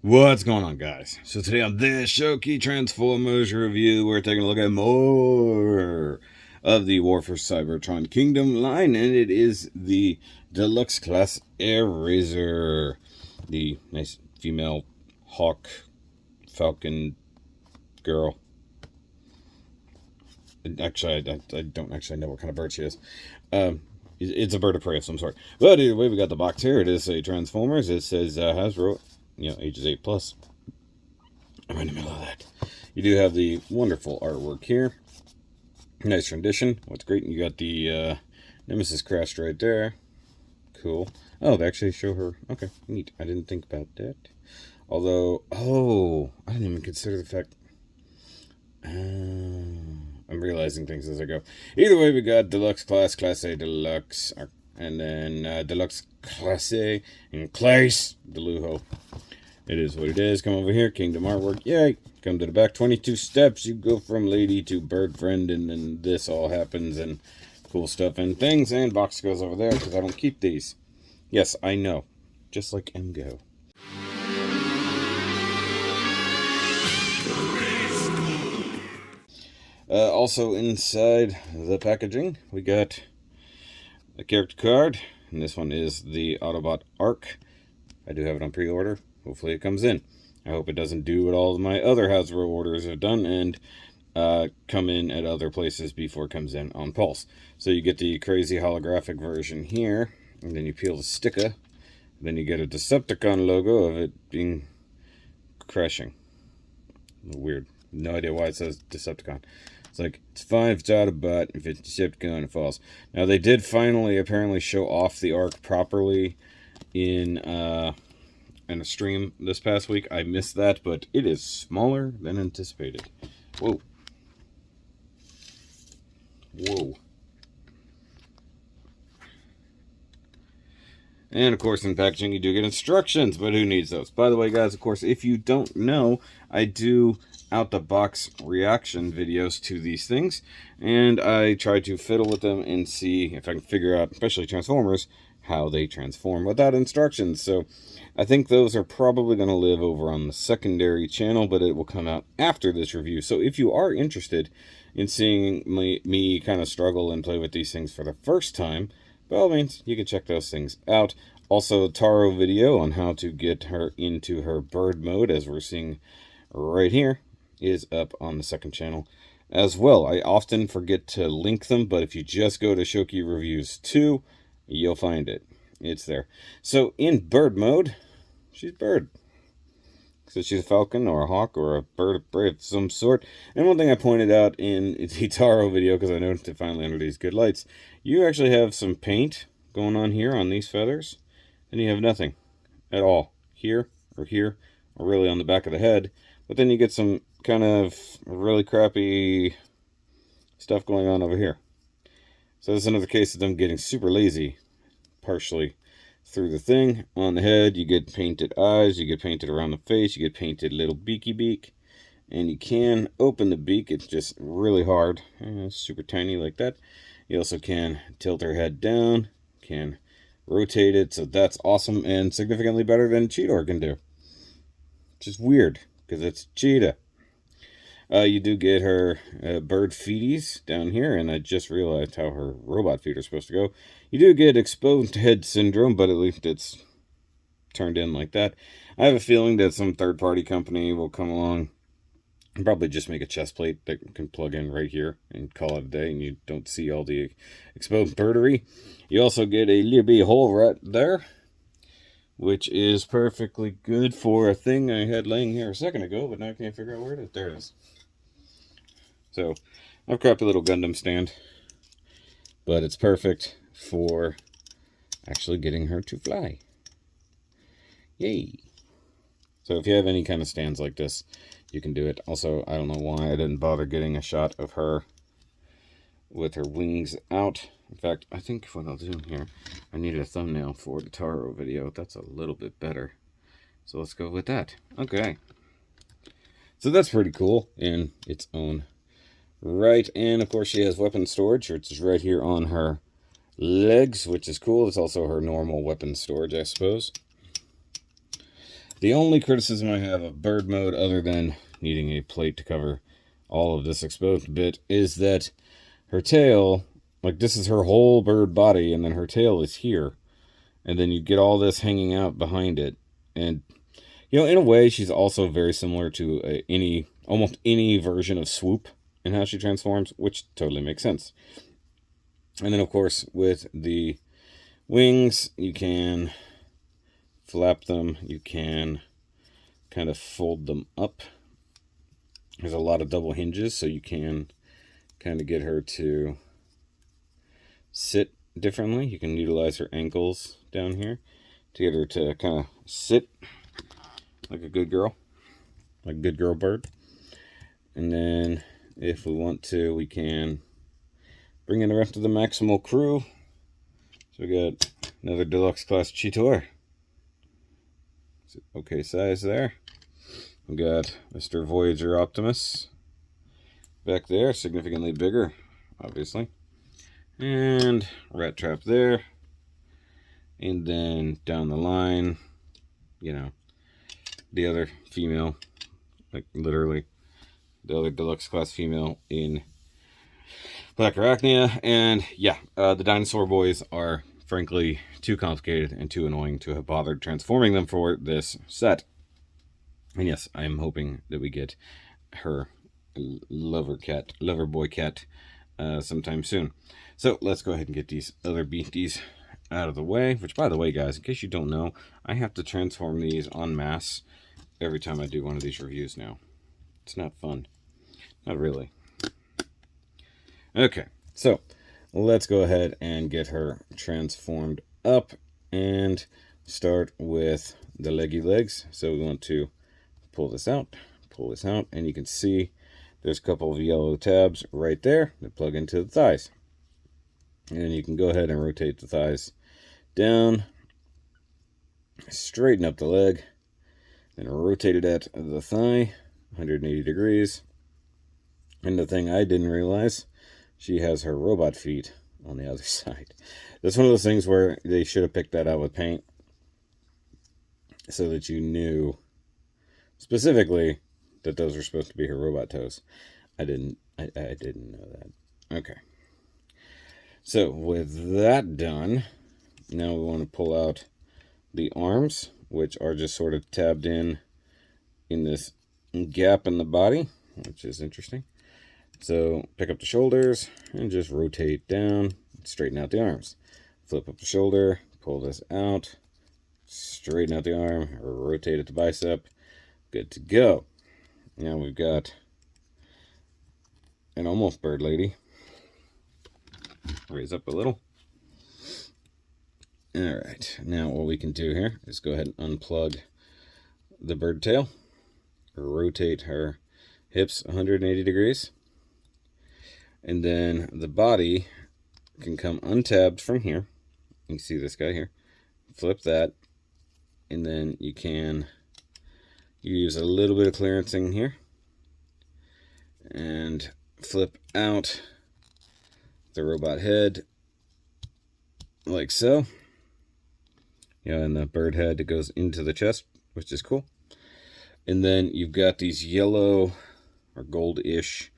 What's going on, guys? So today on this SHOKY Transformers review, we're taking a look at more of the War for Cybertron Kingdom line, and it is the Deluxe Class Airazor, the nice female hawk falcon girl. Actually, I don't actually know what kind of bird she is. It's a bird of prey of some sort. But either way, we got the box here. It is a Transformers. It says Hasbro, ages 8+. I'm in the middle of that. You do have the wonderful artwork here. Nice rendition. What's great, you got the Nemesis crest right there. Cool. Oh, they actually show her. Okay, neat. I didn't think about that. Although, I didn't even consider the fact. I'm realizing things as I go. Either way, we got Deluxe Class, Class A Deluxe, and then Deluxe Class A, and Class Delujo. It is what it is. Come over here, Kingdom artwork. Yay! Come to the back. 22 steps. You go from lady to bird friend, and then this all happens, and cool stuff and things. And box goes over there because I don't keep these. Yes, I know. Just like MGO. Also inside the packaging, we got a character card, and this one is the Autobot Arc. I do have it on pre-order. Hopefully it comes in. I hope it doesn't do what all of my other Hasbro orders have done and come in at other places before it comes in on Pulse. So you get the crazy holographic version here, and then you peel the sticker, and then you get a Decepticon logo of it being crashing. Weird. No idea why it says Decepticon. It's like, it's fine if it's Autobot, if it's Decepticon, it falls. Now, they did finally apparently show off the arc properly in a stream this past week. I missed that, but it is smaller than anticipated. Whoa. Whoa. And, of course, in packaging, you do get instructions, but who needs those? By the way, guys, of course, if you don't know, I do out-the-box reaction videos to these things, and I try to fiddle with them and see if I can figure out, especially Transformers, how they transform without instructions. So I think those are probably going to live over on the secondary channel, but it will come out after this review. So if you are interested in seeing me kind of struggle and play with these things for the first time, by all means, you can check those things out. Also, a Taro video on how to get her into her bird mode, as we're seeing right here, is up on the second channel as well. I often forget to link them, but if you just go to Shoky Reviews 2, you'll find it. It's there. So in bird mode, she's bird. So she's a falcon or a hawk or a bird of prey of some sort. And one thing I pointed out in the Taro video, because I noticed it finally under these good lights, you actually have some paint going on here on these feathers, and you have nothing at all here, or really on the back of the head. But then you get some kind of really crappy stuff going on over here. So this is another case of them getting super lazy, partially through the thing. On the head, you get painted eyes, you get painted around the face, you get painted little beaky beak, and you can open the beak. It's just really hard, super tiny like that. You also can tilt her head down, can rotate it, so that's awesome and significantly better than Cheetor can do. Which is weird, because it's Cheetah. You do get her bird feeties down here, and I just realized how her robot feet are supposed to go. You do get exposed head syndrome, but at least it's turned in like that. I have a feeling that some third-party company will come along and probably just make a chest plate that can plug in right here and call it a day, and you don't see all the exposed birdery. You also get a little bit hole right there, which is perfectly good for a thing I had laying here a second ago, but now I can't figure out where it is. There it is. So, I have a crappy little Gundam stand, but it's perfect for actually getting her to fly. Yay! So if you have any kind of stands like this, you can do it. Also, I don't know why I didn't bother getting a shot of her with her wings out. In fact, I think what I'll do here, I needed a thumbnail for the Taro video. That's a little bit better. So let's go with that. Okay. So that's pretty cool in its own right. And of course she has weapon storage, which is right here on her legs, which is cool. It's also her normal weapon storage, I suppose. The only criticism I have of bird mode, other than needing a plate to cover all of this exposed bit, is that her tail, like this is her whole bird body, and then her tail is here. And then you get all this hanging out behind it. And, you know, in a way, she's also very similar to almost any version of Swoop in how she transforms, which totally makes sense. And then, of course, with the wings, you can flap them. You can kind of fold them up. There's a lot of double hinges, so you can kind of get her to sit differently. You can utilize her ankles down here to get her to kind of sit like a good girl, like a good girl bird. And then if we want to, we can bring in the rest of the Maximal crew. So we got another deluxe class Cheetor. Okay size there. We got Mr. Voyager Optimus back there, significantly bigger, obviously. And Rat Trap there. And then down the line, you know, the other female, like literally the other deluxe class female in Black Arachnia. And yeah, the dinosaur boys are frankly too complicated and too annoying to have bothered transforming them for this set. And yes, I am hoping that we get her lover boy cat sometime soon. So let's go ahead and get these other beasties out of the way. Which, by the way, guys, in case you don't know, I have to transform these en masse every time I do one of these reviews now. It's not fun. Not really. Okay, so let's go ahead and get her transformed up and start with the leggy legs. So we want to pull this out, and you can see there's a couple of yellow tabs right there that plug into the thighs. And then you can go ahead and rotate the thighs down, straighten up the leg, then rotate it at the thigh, 180 degrees. And the thing I didn't realize, she has her robot feet on the other side. That's one of those things where they should have picked that out with paint so that you knew specifically that those were supposed to be her robot toes. I didn't know that. Okay. So with that done, now we want to pull out the arms, which are just sort of tabbed in this gap in the body, which is interesting. So pick up the shoulders and just rotate down, straighten out the arms. Flip up the shoulder, pull this out, straighten out the arm, or rotate at the bicep. Good to go. Now we've got an almost bird lady. Raise up a little. Alright, now what we can do here is go ahead and unplug the bird tail. Rotate her hips 180 degrees. And then the body can come untabbed from here. You can see this guy here. Flip that. And then you can use a little bit of clearancing here. And flip out the robot head like so. And the bird head that goes into the chest, which is cool. And then you've got these yellow or gold-ish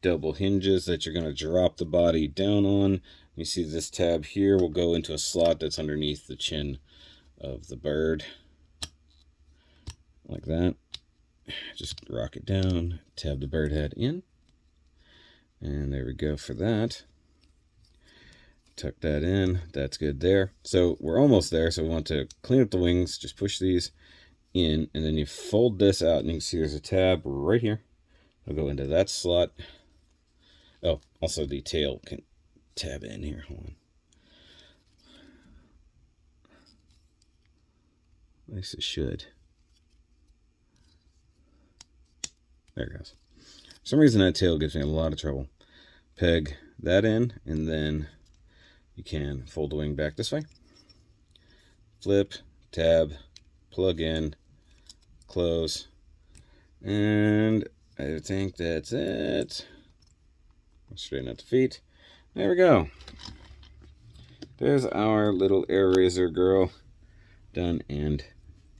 double hinges that you're going to drop the body down on. You see this tab here will go into a slot that's underneath the chin of the bird. Like that. Just rock it down, tab the bird head in. And there we go for that. Tuck that in. That's good there. So we're almost there. So we want to clean up the wings. Just push these in. And then you fold this out. And you can see there's a tab right here. I'll go into that slot. Oh, also the tail can tab in here. Hold on. At least it should. There it goes. For some reason that tail gives me a lot of trouble. Peg that in, and then you can fold the wing back this way. Flip, tab, plug in, close, and I think that's it. Straighten out the feet. There we go. There's our little Airazor girl. Done and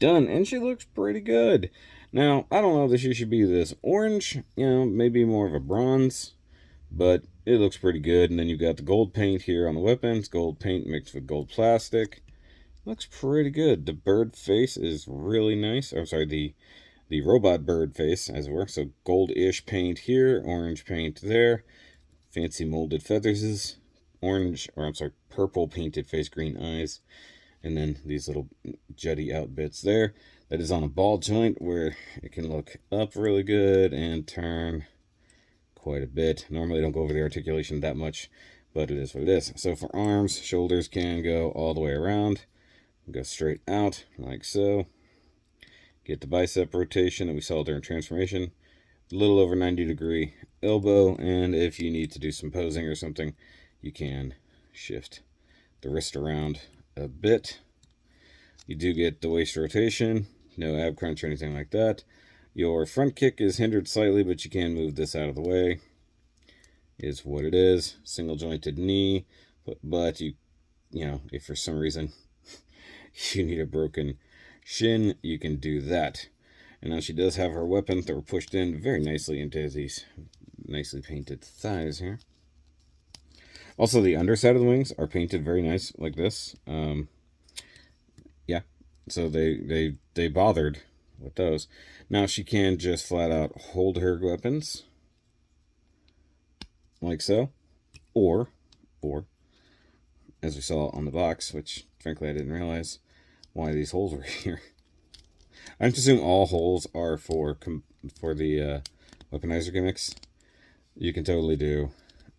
done, and she looks pretty good. Now, I don't know if she should be this orange, you know, maybe more of a bronze, but it looks pretty good. And then you've got the gold paint here on the weapons, gold paint mixed with gold plastic. Looks pretty good. The bird face is really nice. I'm sorry, the robot bird face, as it were. So gold-ish paint here, orange paint there, fancy molded feathers, orange, or I'm sorry, purple painted face, green eyes, and then these little jutty out bits there. That is on a ball joint where it can look up really good and turn quite a bit. Normally I don't go over the articulation that much, but it is what it is. So for arms, shoulders can go all the way around, go straight out like so. Get the bicep rotation that we saw during transformation, a little over 90-degree elbow, and if you need to do some posing or something, you can shift the wrist around a bit. You do get the waist rotation, no ab crunch or anything like that. Your front kick is hindered slightly, but you can move this out of the way. Is what it is. Single jointed knee, but you know, if for some reason you need a broken shin, you can do that. And now she does have her weapons that were pushed in very nicely into these nicely painted thighs here. Also, the underside of the wings are painted very nice like this. Yeah, so they bothered with those. Now she can just flat out hold her weapons like so, or as we saw on the box, which frankly I didn't realize why these holes were here. I assume all holes are for the weaponizer gimmicks. You can totally do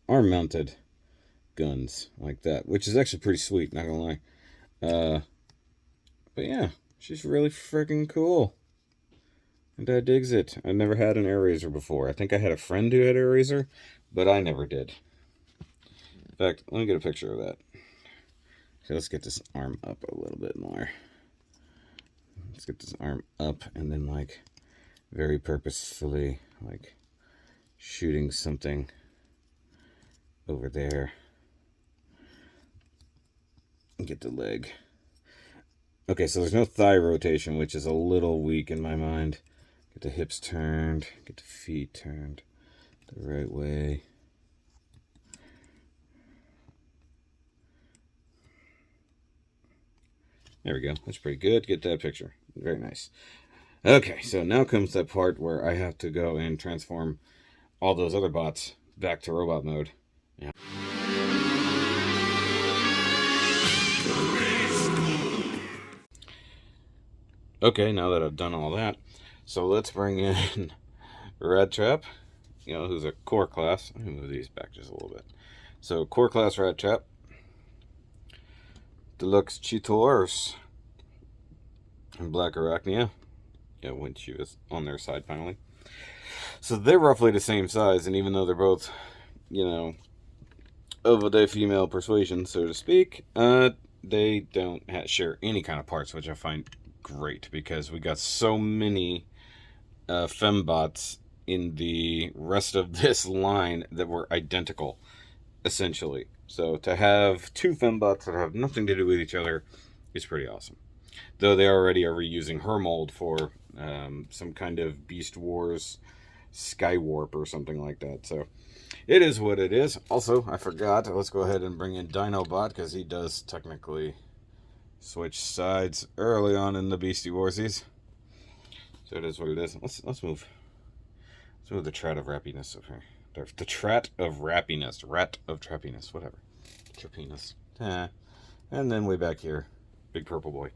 arm mounted guns like that, which is actually pretty sweet, not gonna lie. But yeah, she's really freaking cool. And I digs it. I've never had an Airazor before. I think I had a friend who had an Airazor, but I never did. In fact, let me get a picture of that. So let's get this arm up a little bit more. Let's get this arm up and then like very purposefully like shooting something over there. And get the leg. Okay, so there's no thigh rotation, which is a little weak in my mind. Get the hips turned, get the feet turned the right way. There we go. That's pretty good. Get that picture. Very nice. Okay, so now comes that part where I have to go and transform all those other bots back to robot mode. Yeah. Okay, now that I've done all that, so let's bring in Rat Trap, you know, who's a core class. Let me move these back just a little bit. So, core class Rat Trap, Deluxe Cheetors, and Black Arachnia. Yeah, when she was on their side finally. So they're roughly the same size, and even though they're both, you know, of the female persuasion, so to speak, they don't share any kind of parts, which I find great, because we got so many fembots in the rest of this line that were identical, essentially. So to have two fembots that have nothing to do with each other is pretty awesome. Though they already are reusing her mold for some kind of Beast Wars Skywarp or something like that. So it is what it is. Also, I forgot, let's go ahead and bring in Dinobot, because he does technically switch sides early on in the Beastie Warsies. So it is what it is. Let's move the Trat of Rappiness up here. The Trat of Rappiness. Rat of Trappiness. Whatever. Trappiness. And then way back here, big purple boy.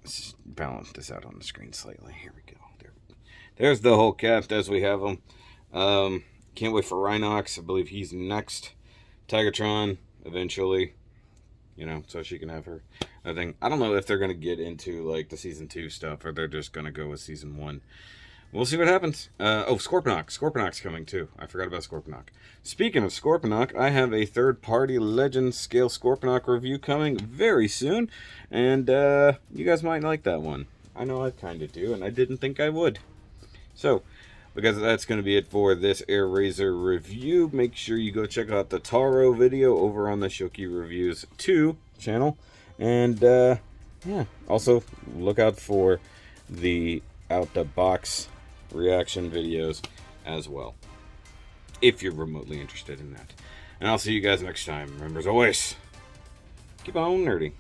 Let's just balance this out on the screen slightly. Here we go. There's the whole cast as we have them. Can't wait for Rhinox. I believe he's next. Tigertron, eventually. You know, so she can have her thing. I don't know if they're going to get into, like, the Season 2 stuff, or they're just going to go with Season 1. We'll see what happens. Oh, Scorponok. Scorponok's coming, too. I forgot about Scorponok. Speaking of Scorponok, I have a third-party Legend Scale Scorponok review coming very soon, and you guys might like that one. I know I kind of do, and I didn't think I would. So, because that's going to be it for this Airazor review, make sure you go check out the Taro video over on the Shoki Reviews 2 channel. And, yeah, also look out for the out-the-box reaction videos as well, if you're remotely interested in that. And I'll see you guys next time. Remember, as always, keep on nerding.